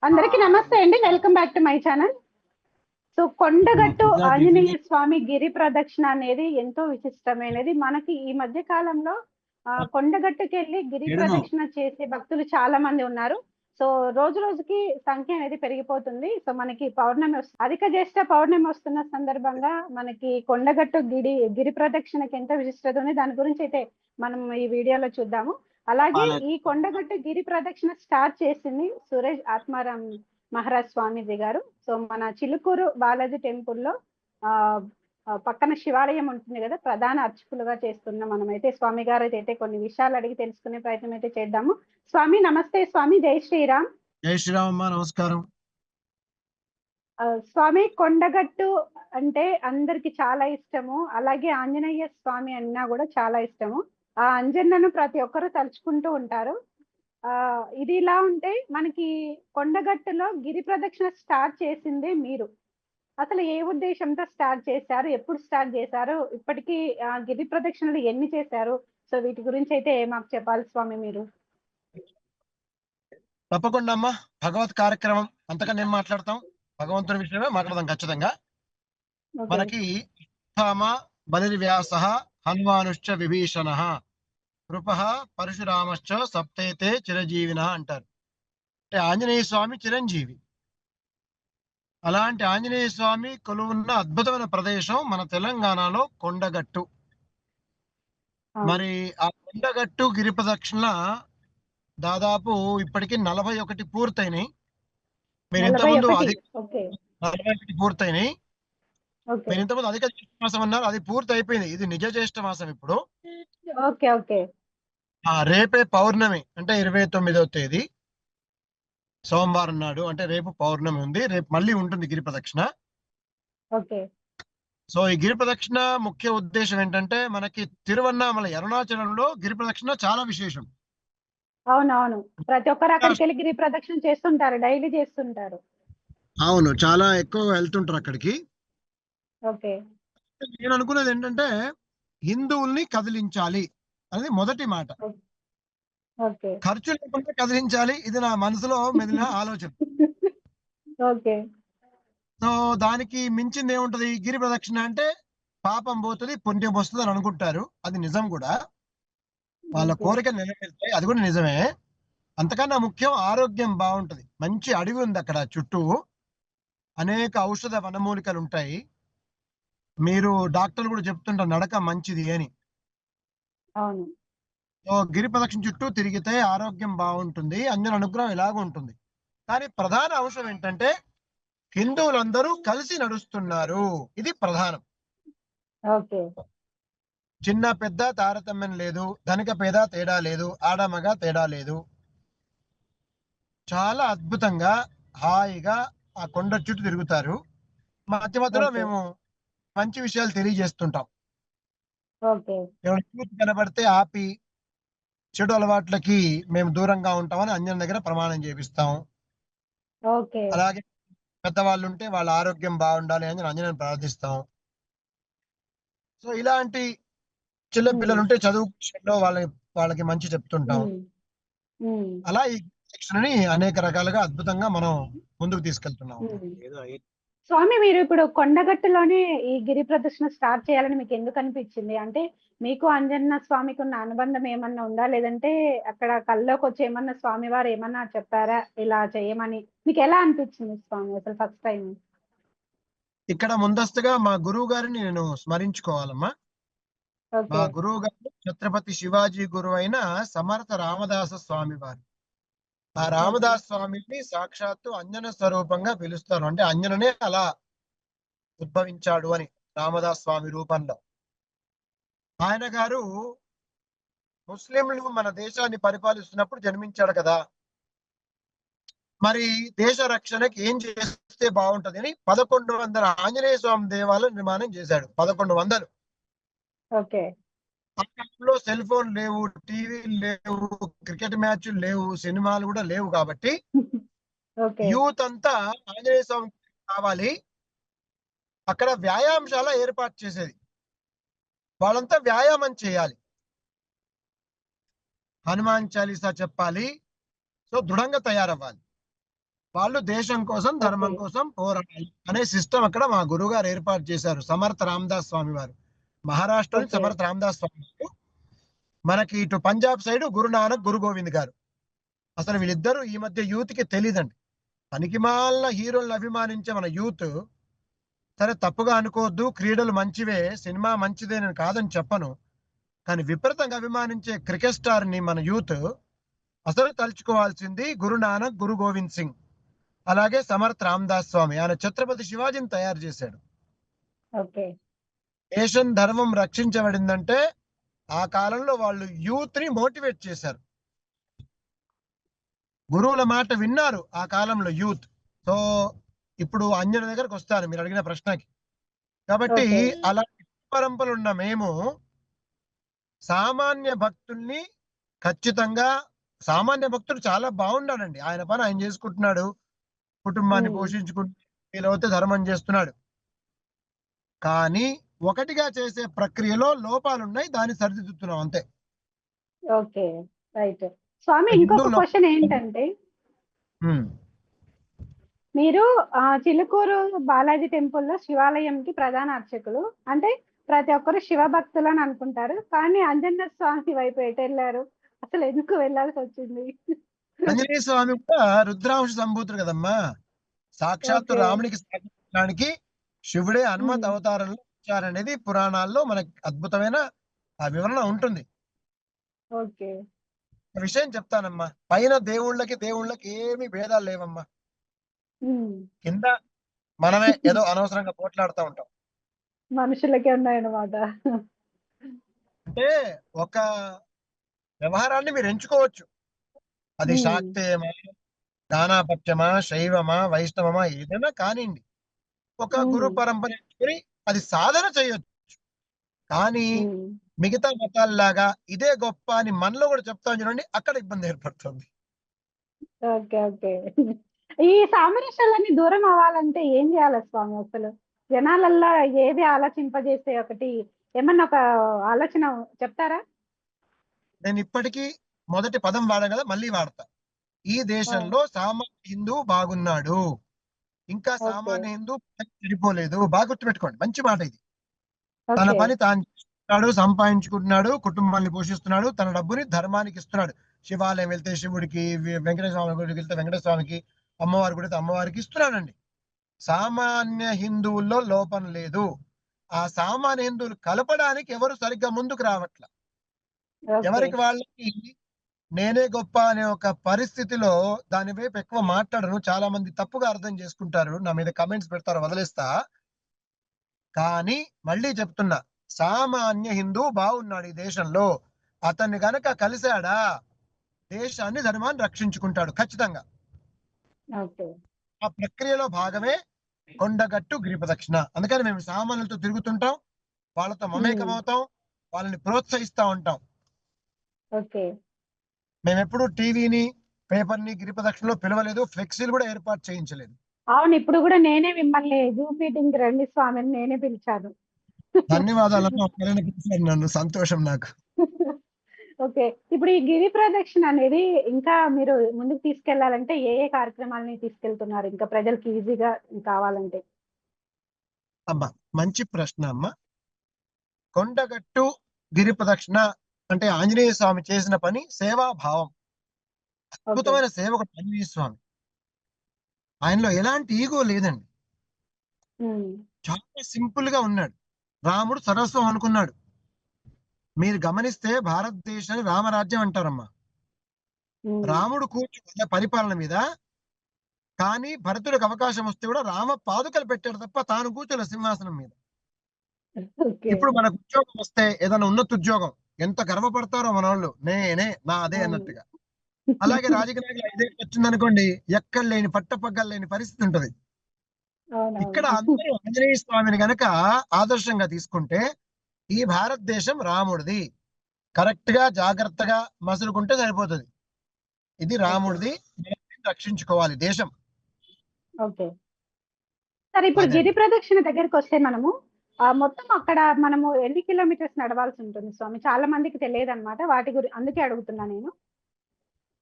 అందరికీ నమస్తే అండి. Welcome back to my channel. So Kondagattu Anjaneya Swamy గిరి ప్రదక్షిణ అనేది ఎంతో విశిష్టమైనది. మనకి ఈ మధ్య కాలంలో కొండగట్టుకి వెళ్ళి గిరి ప్రదక్షిణ చేసే భక్తులు చాలా మంది ఉన్నారు. సో రోజు రోజుకి సంఖ్య అనేది పెరిగిపోతుంది. సో మనకి పౌర్ణమి అధిక జ్యేష్ఠ పౌర్ణమి వస్తున్న సందర్భంగా మనకి కొండగట్టు గిరి ప్రదక్షిణకి ఎంత విశిష్టత ఉంది దాని గురించి అయితే మనం ఈ వీడియోలో చూద్దాము. అలాగే ఈ కొండగట్టు గిరి ప్రదక్షిణ స్టార్ట్ చేసింది సురేష్ ఆత్మారాం మహారాజ్ స్వామీజీ గారు. సో మన చిలుకూరు బాలాజీ టెంపుల్లో పక్కన శివాలయం ఉంటుంది కదా, ప్రధాన అర్చకులుగా చేస్తున్న మనమైతే స్వామి గారు అయితే కొన్ని విషయాలు అడిగి తెలుసుకునే ప్రయత్నం అయితే చేద్దాము. స్వామి నమస్తే. స్వామి జై శ్రీరామ్. జై శ్రీరామ్ అమ్మా, నమస్కారం. స్వామి కొండగట్టు అంటే అందరికి చాలా ఇష్టము. అలాగే ఆంజనేయ స్వామి అన్నా కూడా చాలా ఇష్టము. ఆ అంజన్నను ప్రతి ఒక్కరు తలుచుకుంటూ ఉంటారు. ఇది ఇలా ఉంటే మనకి కొండగట్టులో గిరి ప్రదక్షిణ స్టార్ట్ చేసిందే మీరు. అసలు ఏ ఉద్దేశంతో స్టార్ట్ చేశారు, ఎప్పుడు స్టార్ట్ చేశారు, ఇప్పటికీ గిరి ప్రదక్షిణలు ఎన్ని చేశారు? సో వీటి గురించి అయితే మాకు చెప్పాలి స్వామి మీరు. తప్పకుండా అమ్మా, భగవత్ కార్యక్రమం అంతగా నేను మాట్లాడతాం, భగవంతుని విషయమే మాట్లాడదాం ఖచ్చితంగా. మనకి బలి వ్యాస హనుమానుశ్చ విభీషణ కృప పరశురామశ్చ సప్తైతే చిరంజీవిన అంటారు. అంటే ఆంజనేయ స్వామి చిరంజీవి. అలాంటి ఆంజనేయ స్వామి కొలువున్న అద్భుతమైన ప్రదేశం మన తెలంగాణలో కొండగట్టు. మరి ఆ కొండగట్టు గిరి ప్రదక్షిణ దాదాపు ఇప్పటికి 41 పూర్తయినాయి. మీరు ఇంతకుముందు 41 పూర్తయినాయి. మీరు ఇంతకుముందు అధిక జ్యేష్ఠ మాసం అన్నారు, అది పూర్తి అయిపోయింది. ఇది నిజ జ్యేష్ఠ మాసం ఇప్పుడు. రేపే పౌర్ణమి, అంటే 29వ తేదీ సోమవారం నాడు, అంటే రేపు పౌర్ణమి ఉంది. రేపు మళ్ళీ ఉంటుంది గిరి ప్రదక్షిణ. సో ఈ గిరి ప్రదక్షిణ ముఖ్య ఉద్దేశం ఏంటంటే, మనకి తిరువన్నామల అరుణాచలంలో గిరి ప్రదక్షిణ చాలా విశేషం. అవునవును, ప్రతి ఒక్కరు అక్కడికి వెళ్ళి గిరి ప్రదక్షిణ చేస్తుంటారు, డైలీ చేస్తుంటారు. అవును, చాలా ఎక్కువ వెళ్తుంటారు అక్కడికి. నేను అనుకున్నది ఏంటంటే, హిందువుల్ని కదిలించాలి అనేది మొదటి మాట. ఖర్చు లేకుండా కదిలించాలి, ఇది నా మనసులో మెదిలిన ఆలోచన. సో దానికి మించింది ఏముంటది? గిరి ప్రదక్షిణ అంటే పాపం పోతుంది, పుణ్యం వస్తుంది అని అనుకుంటారు. అది నిజం కూడా, వాళ్ళ కోరిక నెరవేరుతాయి, అది కూడా నిజమే. అంతకన్నా ముఖ్యం ఆరోగ్యం బాగుంటది. మంచి అడవి ఉంది అక్కడ చుట్టూ, అనేక ఔషధ వనమూలికలు ఉంటాయి. మీరు డాక్టర్లు కూడా చెప్తుంటారు నడక మంచిది అని. సో గిరి ప్రదక్షిణ చుట్టూ తిరిగితే ఆరోగ్యం బాగుంటుంది, అందరి అనుగ్రహం ఇలాగ ఉంటుంది. కానీ ప్రధాన అంశం ఏంటంటే, హిందువులందరూ కలిసి నడుస్తున్నారు, ఇది ప్రధానం. చిన్న పెద్ద తారతమ్యం లేదు, ధనిక పేద తేడా లేదు, ఆడమగ తేడా లేదు. చాలా అద్భుతంగా హాయిగా ఆ కొండ చుట్టూ తిరుగుతారు. మధ్య మధ్యలో మేము మంచి విషయాలు తెలియజేస్తుంటాం. కనబడితే ఆపి చెడు అలవాట్లకి మేము దూరంగా ఉంటామని అంజన్ దగ్గర ప్రమాణం చేపిస్తాం. అలాగే పెద్దవాళ్ళు ఉంటే వాళ్ళ ఆరోగ్యం బాగుండాలి అని అంజనని ప్రార్థిస్తాం. సో ఇలాంటి చిన్న పిల్లలు ఉంటే చదువు విషయంలో వాళ్ళకి మంచి చెప్తుంటాం. అలా ఈ శిక్షణని అనేక రకాలుగా అద్భుతంగా మనం ముందుకు తీసుకెళ్తున్నాం. స్వామి మీరు ఇప్పుడు కొండగట్టులోనే ఈ గిరి ప్రదర్శన స్టార్ట్ చేయాలని మీకు ఎందుకు అనిపించింది? అంటే మీకు అంజన్న స్వామికి ఉన్న అనుబంధం ఏమన్నా ఉందా, లేదంటే అక్కడ కల్లోకి వచ్చి ఏమన్నా స్వామి వారు ఏమన్నా చెప్పారా ఇలా చేయమని? మీకు ఎలా అనిపించింది స్వామి అసలు ఫస్ట్ టైం? ఇక్కడ ముందస్తుగా మా గురువు గారిని నేను స్మరించుకోవాలమ్మా. మా గురువు గారు ఛత్రపతి శివాజీ గురువు అయిన సమర్థ రామదాస స్వామి వారు. ఆ రామదాస్ స్వామిని సాక్షాత్తు అంజన స్వరూపంగా పిలుస్తారు. అంటే అంజననే అలా ఉద్భవించాడు అని, రామదాస్ స్వామి రూపంలో. ఆయన గారు ముస్లింలు మన దేశాన్ని పరిపాలిస్తున్నప్పుడు జన్మించాడు కదా. మరి దేశ రక్షణకి ఏం చేస్తే బాగుంటది అని 1100 ఆంజనేయ స్వామి దేవాలయం నిర్మాణం చేశాడు. 1100. లో సెల్ ఫోన్ లేవు, టీవీలు లేవు, క్రికెట్ మ్యాచ్లు లేవు, సినిమాలు కూడా లేవు. కాబట్టి యూత్ అంతా ఆంజనేయ స్వామి కావాలి, అక్కడ వ్యాయామశాల ఏర్పాటు చేసేది. వాళ్ళంతా వ్యాయామం చేయాలి, హనుమాన్ చాలీసా చెప్పాలి, సో దృఢంగా తయారవ్వాలి. వాళ్ళు దేశం కోసం ధర్మం ఓకే. కోసం పోరాడాలి అనే సిస్టమ్ అక్కడ మా గురువు గారు ఏర్పాటు చేశారు. సమర్థ రామదాస్ స్వామి వారు, మహారాష్ట్రలోని ఓకే. సమర్థ రామదాస్ స్వామి వారు. మనకి ఇటు పంజాబ్ సైడ్ గురు నానక్, గురు గోవింద్ గారు. అసలు వీళ్ళిద్దరూ ఈ మధ్య యూత్ కి తెలియదండి. పనికిమాలిన హీరోలను అభిమానించే మన యూత్, సరే తప్పుగా అనుకోవద్దు, క్రీడలు మంచివే, సినిమా మంచిదే నేను కాదని చెప్పను. కానీ విపరీతంగా అభిమానించే క్రికెట్ స్టార్ ని మన యూత్ అసలు తలుచుకోవాల్సింది గురు నానక్, గురు గోవింద్ సింగ్. అలాగే సమర్థ్ రామదాస్ స్వామి, ఆయన ఛత్రపతి శివాజీని తయారు చేశాడు. ఓకే. దేశం ధర్మం రక్షించబడిందంటే ఆ కాలంలో వాళ్ళు యూత్ ని మోటివేట్ చేశారు. గురువుల మాట విన్నారు ఆ కాలంలో యూత్. సో ఇప్పుడు అంజన దగ్గరకు వస్తాను మీరు అడిగిన ప్రశ్నకి. కాబట్టి ఓకే. అలాంటి పరంపరలు ఉన్న మేము సామాన్య భక్తుల్ని ఖచ్చితంగా, సామాన్య భక్తుడు చాలా బాగున్నాడండి, ఆయన పని ఆయన చేసుకుంటున్నాడు, కుటుంబాన్ని ఉమ్. పోషించుకుంటూ వీలవుతే ధర్మం చేస్తున్నాడు. కానీ ఒకటిగా చేసే ప్రక్రియలో లోపాలున్నాయి, దాన్ని సరిదిద్దుతున్నాం అంతే. ఓకే. రైట్. స్వామి, హిందూ ఇంకొక క్వశ్చన్ ఏంటంటే, ఉమ్, మీరు చిలుకూరు బాలాజీ టెంపుల్లో శివాలయంకి ప్రధాన అర్చకులు. అంటే ప్రతి ఒక్కరు శివ భక్తులు అని అనుకుంటారు, కానీ ఆంజనేయ స్వామి వైపు ఎటు వెళ్ళారు? అసలు ఎందుకు వెళ్ళాల్సి వచ్చింది? ఆంజనేయ స్వామి కూడా రుద్రాంశ సంభూతుడు కదమ్మా. సాక్షాత్తు ఓకే. రామునికి సాగించడానికి శివుడే హనుమత్ ఉమ్. అవతారంలో వచ్చారనేది పురాణాల్లో మనకి అద్భుతమైన ఆ వివరణ ఉంటుంది. ఓకే. ఒక విషయం చెప్తానమ్మా, పైన దేవుళ్ళకి ఏమీ భేదాలు లేవమ్మా. ఉమ్. కింద మనమే ఏదో అనవసరంగా పోట్లాడుతూ ఉంటాం. మనుషులకే ఉన్నాయన్నమాట. అంటే ఒక వ్యవహారాన్ని మీరు ఎంచుకోవచ్చు, అది ఉమ్. శాక్తేయమా, దానాపత్యమా, శైవమా, వైష్ణవమా, ఏదైనా కానివ్వండి. ఒక గురు ఉమ్. పరంపర ఎంచుకొని అది సాధన చేయొచ్చు. కానీ ఉమ్. మిగతా మతాల్లాగా ఇదే గొప్ప అని మనలో కూడా చెప్తాం చూడండి, అక్కడ ఇబ్బంది ఏర్పడుతుంది. ఓకే. ఓకే. ఈ సామరస్యాలన్నీ దూరం అవ్వాలంటే ఏం చేయాలి స్వామి అసలు? జనాలల్లో ఏది ఆలోచింపజేసే ఒకటి, ఏమన్నా ఒక ఆలోచన చెప్తారా? నేను ఇప్పటికీ మొదటి పదం వాడా కదా, మళ్ళీ వాడతా. ఈ ఆ, దేశంలో సామాన్య హిందూ బాగున్నాడు, ఇంకా ఓకే. సామాన్య హిందూ చెడిపోలేదు. బాగా గుర్తుపెట్టుకోండి, మంచి మాట ఇది. తన ఓకే. పని తాను చేస్తున్నాడు, సంపాదించుకుంటున్నాడు, కుటుంబాన్ని పోషిస్తున్నాడు, తన డబ్బుని ధర్మానికి ఇస్తున్నాడు. శివాలయం వెళ్తే శివుడికి, వెంకటేశ్వర స్వామి గుడికి వెళ్తే వెంకటేశ్వర స్వామికి, అమ్మవారి గుడితే అమ్మవారికి ఇస్తున్నాడండి. సామాన్య హిందువుల్లో లోపం లేదు. ఆ సామాన్య హిందువులు కలపడానికి ఎవరు సరిగ్గా ముందుకు రావట్ల. ఓకే. ఎవరికి వాళ్ళకి నేనే గొప్ప అనే ఒక పరిస్థితిలో దాని వైపు ఎక్కువ మాట్లాడను. చాలా మంది తప్పుగా అర్థం చేసుకుంటారు, నా మీద కమెంట్స్ పెడతారు, వదిలేస్తా. కానీ మళ్ళీ చెప్తున్నా, సామాన్య హిందూ బాగున్నాడు ఈ దేశంలో. అతన్ని గనక కలిశాడా దేశాన్ని, ధర్మాన్ని రక్షించుకుంటాడు ఖచ్చితంగా. ఓకే. ఆ ప్రక్రియలో భాగమే కొండగట్టు గిరి ప్రదక్షిణ. అందుకని మేము సామాన్యులతో తిరుగుతుంటాం, వాళ్ళతో ఉమ్. మమేకమవుతాం, వాళ్ళని ప్రోత్సహిస్తూ ఉంటాం. ఓకే. మేము ఎప్పుడు టీవీని, పేపర్ని గిరి ప్రదక్షిణలో పిలవలేదు, ఫ్లెక్సీలు కూడా ఏర్పాటు చేయించలేదు. అవును, ఇప్పుడు కూడా నేనే మిమ్మల్ని జూమ్ మీటింగ్ రండి స్వామి అని నేనే పిలిచాను. ధన్యవాదాలమ్మా, ఒక్కరైనా పిలిచారు నన్ను, సంతోషం నాకు. ఓకే. ఇప్పుడు ఈ గిరి ప్రదక్షిణ అనేది ఇంకా మీరు ముందుకు తీసుకెళ్లాలంటే ఏ ఏ కార్యక్రమాలని తీసుకెళ్తున్నారు ఇంకా ప్రజలకు ఈజీగా కావాలంటే? అమ్మా, మంచి ప్రశ్న అమ్మా. కొండగట్టు గిరి ప్రదక్షిణ అంటే ఆంజనేయ స్వామి చేసిన పని సేవాభావం. ఓకే. అద్భుతమైన సేవకుడు ఆంజనేయ స్వామి. ఆయనలో ఎలాంటి ఈగో లేదండి, ఉమ్. చాలా సింపుల్ గా ఉన్నాడు. రాముడు సర్వస్వం అనుకున్నాడు. మీరు గమనిస్తే భారతదేశాన్ని రామరాజ్యం అంటారమ్మా. ఉమ్. రాముడు కూర్చున్న పరిపాలన మీద, కానీ భరతుడికి అవకాశం వస్తే కూడా రామ పాదుకలు పెట్టాడు తప్ప తాను కూర్చోలే సింహాసనం మీద. ఓకే. ఇప్పుడు మనకు ఉద్యోగం వస్తే, ఏదైనా ఉన్నత ఉద్యోగం, ఎంత గర్వపడతారో మన వాళ్ళు, నేనే నాదే అవును. అన్నట్టుగా. అలాగే రాజకీయ నాయకులు 5 ఏళ్ళు వచ్చిందనుకోండి, ఎక్కడ లేని పట్టపగ్గలు లేని పరిస్థితి ఉంటది. ఇక్కడ అవునవును. అందరూ ఆంజనేయ స్వామిని గనక ఆదర్శంగా తీసుకుంటే, ఈ భారతదేశం రాముడిది, కరెక్ట్ గా జాగ్రత్తగా మసులుకుంటే సరిపోతుంది. ఇది ఓకే. రాముడిది, మనం రక్షించుకోవాలి దేశం. ఓకే. సరే, ఇప్పుడు అదే గిరి ప్రదక్షిణ దగ్గరికి వస్తే మనము మొత్తం అక్కడ మనము ఎన్ని కిలోమీటర్స్ నడవాల్సి ఉంటుంది స్వామి? చాలా మందికి తెలియదు అనమాట, వాటి గురించి అందుకే అడుగుతున్నా నేను.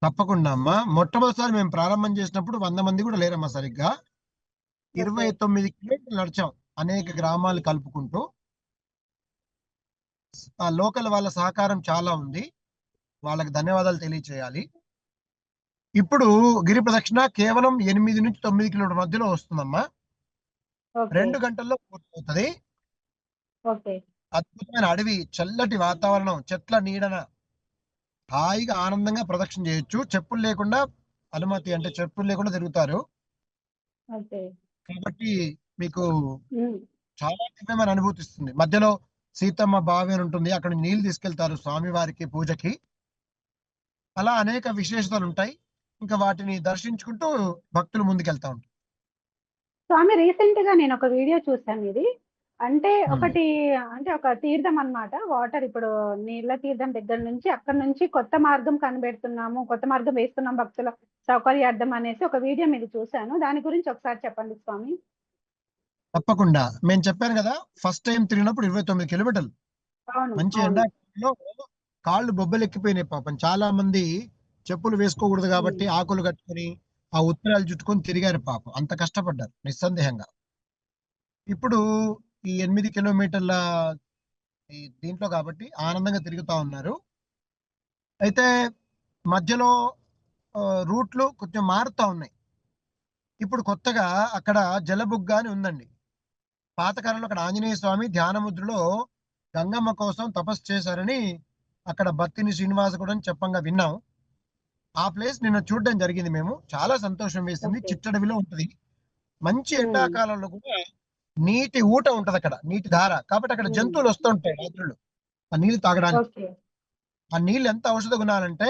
తప్పకుండా అమ్మా. మొట్టమొదటిసారి మేము ప్రారంభం చేసినప్పుడు 100 మంది కూడా లేరమ్మా సరిగ్గా. ఓకే. 29 కిలోమీటర్లు నడిచాం అనేక గ్రామాలు కలుపుకుంటూ. ఆ లోకల్ వాళ్ళ సహకారం చాలా ఉంది. వాళ్ళకి ధన్యవాదాలు తెలియచేయాలి. ఇప్పుడు గిరి ప్రదక్షిణ కేవలం 8-9 కిలోమీటర్ల మధ్యలో వస్తుందమ్మా. ఓకే. 2 గంటల్లో పూర్తవుతది. ఓకే. అద్భుతమైన అడవి, చల్లటి వాతావరణం, చెట్ల నీడన హాయిగా ఆనందంగా ప్రదక్షిణ చేయొచ్చు. చెప్పులు లేకుండా అనుమతి, అంటే చెప్పులు లేకుండా తిరుగుతారు. ఓకే. కాబట్టి మీకు హ్మ్. చాలా దివ్యమైన అనుభూతి ఇస్తుంది. మధ్యలో సీతమ్మ బావి అని ఉంటుంది. అక్కడ నీళ్లు తీసుకెళ్తారు స్వామివారికి పూజకి. అలా అనేక విశేషతలు ఉంటాయి. ఇంకా వాటిని దర్శించుకుంటూ భక్తులు ముందుకెళ్తా ఉంటారు. స్వామి రీసెంట్‌గా నేనొక వీడియో చూసాను ఇది. అంటే ఉమ్. ఒకటి అంటే ఒక తీర్థం అన్నమాట. వాటర్ ఇప్పుడు నీళ్ళ తీర్థం దగ్గర నుంచి అక్కడి నుంచి కొత్త మార్గం కనిపెడుతున్నాము. కొత్త మార్గం వేస్తున్నాం భక్తుల సౌకర్యార్థం అనేసి ఒక వీడియో మీది చూసాను. దాని గురించి ఒకసారి చెప్పండి స్వామి. తప్పకుండా. నేను చెప్పాను కదా, ఫస్ట్ టైం తిరిగినప్పుడు 29 కిలోమీటర్లు. అవును. మంచి అవును. ఎండాకాలంలో కాళ్ళు బొబ్బలెక్కిపోయినాయి పాపం. చాలా మంది చెప్పులు వేసుకోకూడదు హ్మ్. కాబట్టి ఆకులు కట్టుకొని ఆ ఉత్తరాలు చుట్టుకొని తిరిగారు పాపం. అంత కష్టపడ్డారు నిస్సందేహంగా. ఇప్పుడు ఈ 8 కిలోమీటర్ల ఈ దీంట్లో కాబట్టి ఆనందంగా తిరుగుతా ఉన్నారు. అయితే మధ్యలో రూట్లు కొంచెం మారుతా ఉన్నాయి. ఇప్పుడు కొత్తగా అక్కడ జలబుగ్గ అని ఉందండి. పాతకాలంలో అక్కడ ఆంజనేయ స్వామి ధ్యానముద్రలో గంగమ్మ కోసం తపస్సు చేశారని అక్కడ బత్తిని శ్రీనివాస కూడా చెప్పంగా విన్నాం. ఆ ప్లేస్ నిన్న చూడడం జరిగింది మేము. చాలా సంతోషం వేసింది. ఓకే. చిట్టడవిలో ఉంటది. మంచి హ్మ్. ఎండాకాలంలో కూడా నీటి ఊట ఉంటది అక్కడ. నీటి ధార. కాబట్టి అక్కడ హ్మ్. జంతువులు వస్తూ ఉంటాయి రాత్రుళ్ళు ఆ నీళ్లు తాగడానికి. ఓకే. ఆ నీళ్ళు ఎంత ఔషధ గుణాలంటే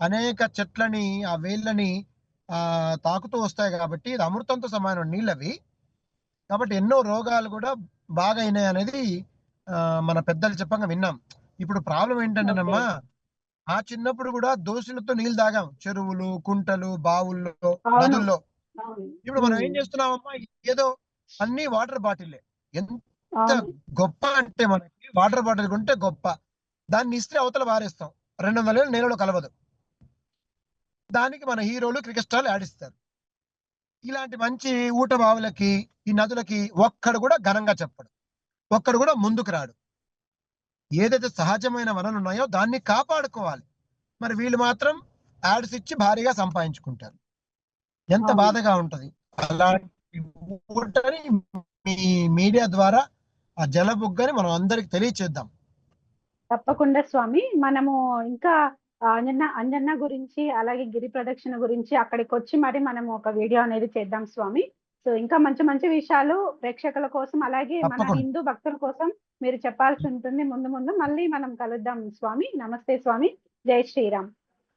అనేక చెట్లని, ఆ వేళ్ళని తాకుతూ వస్తాయి కాబట్టి ఇది అమృతంతో సమానం నీళ్ళవి. కాబట్టి ఎన్నో రోగాలు కూడా బాగా అయినాయి అనేది మన పెద్దలు చెప్పంగా విన్నాం. ఇప్పుడు ప్రాబ్లం ఓకే. ఏంటంటేనమ్మా, ఆ చిన్నప్పుడు కూడా దోశలతో నీళ్లు తాగాం. చెరువులు, కుంటలు, బావుల్లో, అవును. నదుల్లో. అవును. ఇప్పుడు మనం హ్మ్. ఏం చేస్తున్నామమ్మా, ఏదో అన్ని వాటర్ బాటిల్లే. ఎంత అవును. గొప్ప అంటే మనకి వాటర్ బాటిల్ కొంటే గొప్ప. దాన్ని ఇస్తే అవతల పారేస్తాం. 200 ఏళ్ళు నీళ్ళలో కలవదు. దానికి మన హీరోలు, క్రికెట్ స్టార్లు ఆడిస్తారు. ఇలాంటి మంచి ఊట బావులకి, ఈ నదులకి ఒక్కడు కూడా ఘనంగా చెప్పడు. ఒక్కడు కూడా ముందుకు రాడు. ఏదైతే సహజమైన వనరులు ఉన్నాయో దాన్ని కాపాడుకోవాలి. మరి వీళ్ళు మాత్రం యాడ్స్ ఇచ్చి భారీగా సంపాదించుకుంటారు. ఎంత అవును. బాధగా ఉంటది. అలాంటి ఊటని మీ మీడియా ద్వారా ఆ జలబుగ్గని మనం అందరికి తెలియచేద్దాం. తప్పకుండా స్వామి. మనము ఇంకా అంజన్న గురించి, అలాగే గిరి ప్రదక్షిణ గురించి అక్కడికొచ్చి మరి మనము ఒక వీడియో అనేది చేద్దాం స్వామి. సో, ఇంకా మంచి మంచి విషయాలు ప్రేక్షకుల కోసం, అలాగే మన తప్పకుండా. హిందూ భక్తుల కోసం మీరు చెప్పాల్సి ఉంటుంది ముందు ముందు. మళ్ళీ మనం కలుద్దాం స్వామి. నమస్తే స్వామి. జై శ్రీరామ్.